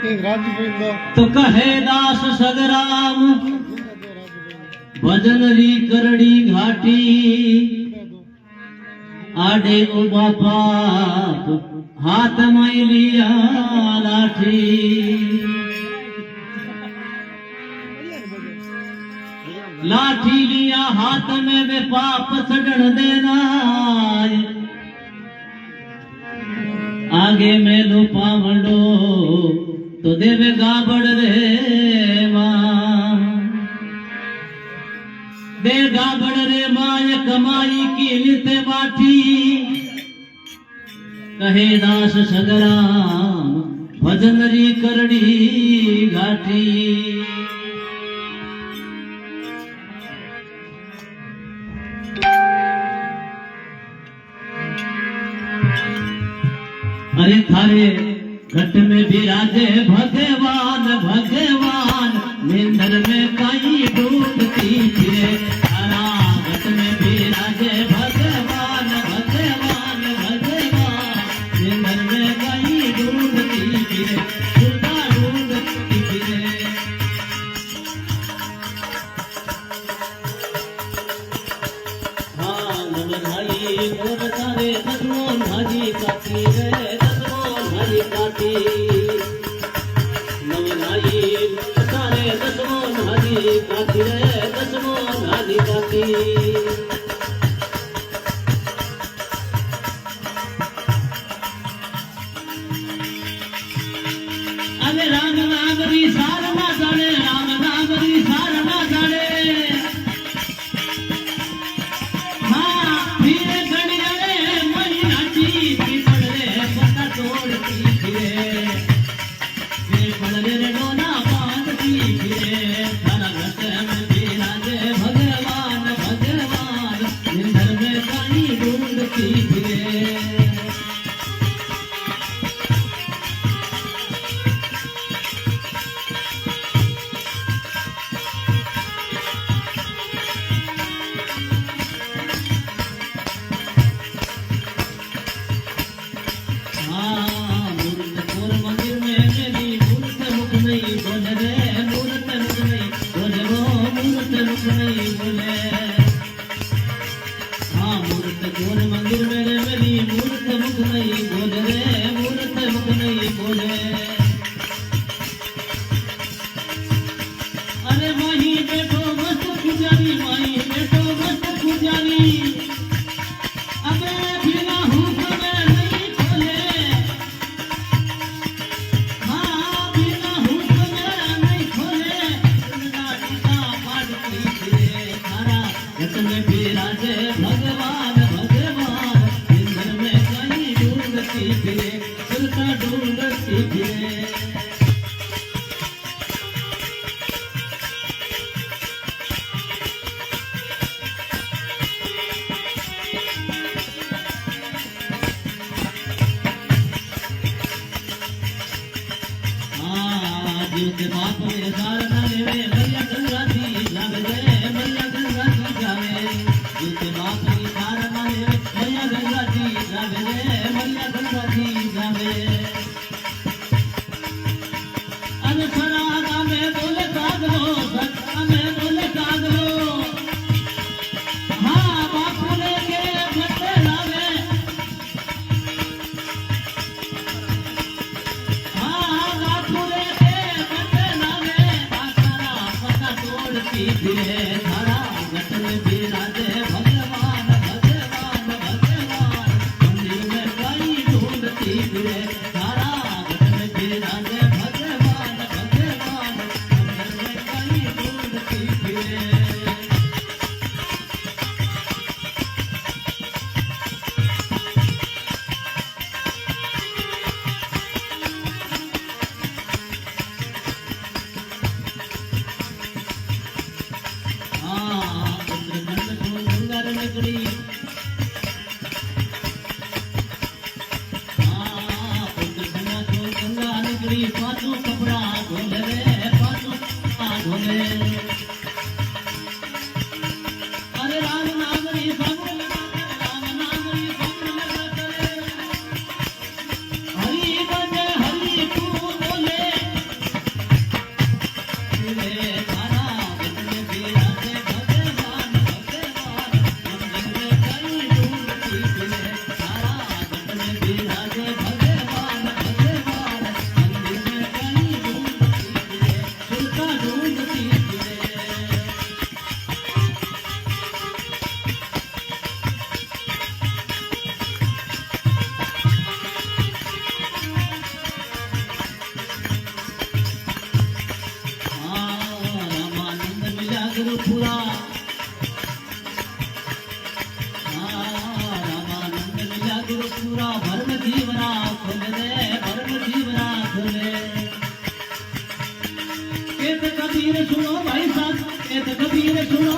तो कहे दास सगराम भजन री करड़ी घाटी आडे उबा पाप हाथ में लिया लाठी लाठी लिया हाथ में वे पाप सड़न देना आगे में लो पावड़ो तो देवे गाबड़ रे मां दे गाबड़ रे माय कमाई की नित बाठी कहे दास सगराम भजन री करड़ी घाटी अरे थारे घट में विराजे भगवान भगवान निंदर में कई डूबती फिरे थारा घट में विराजे भगवान भगवान भगवान निंदर में कई डूबती फिरे खुदा डूबती फिरे हाँ नम भाई मोर तारे दसमों भाजी काटी रे काटी नवनाई सारे दसमों भाजी काटी रे दसमों भाजी काटी अरे राम नागरी सार ना जाने राम नागरी सार ना जाने हाँ फिर गड़िया रे मई नाची पीपल रे पता तोड़ती फिरे पीपल रे डोना बांधती फिरे थारा घट में विराजे भगवान भगवान निंदर में कहीं ढूंढती फिरे मंदिर में रे मेरी मूर्त मुख नहीं बोले रे मूर्त मुख नहीं बोले अरे माही बैठो मस्त पुजारी माही बैठो मस्त पुजारी अबे बिना हुक्म नहीं खोले हाँ बिना हुक्म नहीं खोले नाटी का पाट की थारा घट में विराजे भगवान फिरे सुरता ढूंढती फिरे के बाप में सारना लेवे भैया गंगा जी जावे भैया गंगा जी जावे के बाप में सारना लेवे भैया गंगा जी जावे भैया गंगा जी जावे अरे सरागा में बोले कागलो सत्ता में बोले कागलो हाँ बापू ने के बच्चे लावे हाँ बापू ने फिरे थारा घट में विराजे भगवान भगवान भगवान मंदिर में कई ढूंढती फिरे थारा घट में विराजे भगवान भगवान मंदिर में कई ढूंढती फिरे पाछू कपड़ा धोले रे पाछू धोले अरे राम नागरी सब राम नागरी सब लगा करे हरि बजे हरि तू बोले गुरुपुरा रामानंद मिला गुरुपुरा भरम जीवना खोल दे भरम जीवना खोले कहते कबीर सुनो भाई साहब कहते कबीर सुनो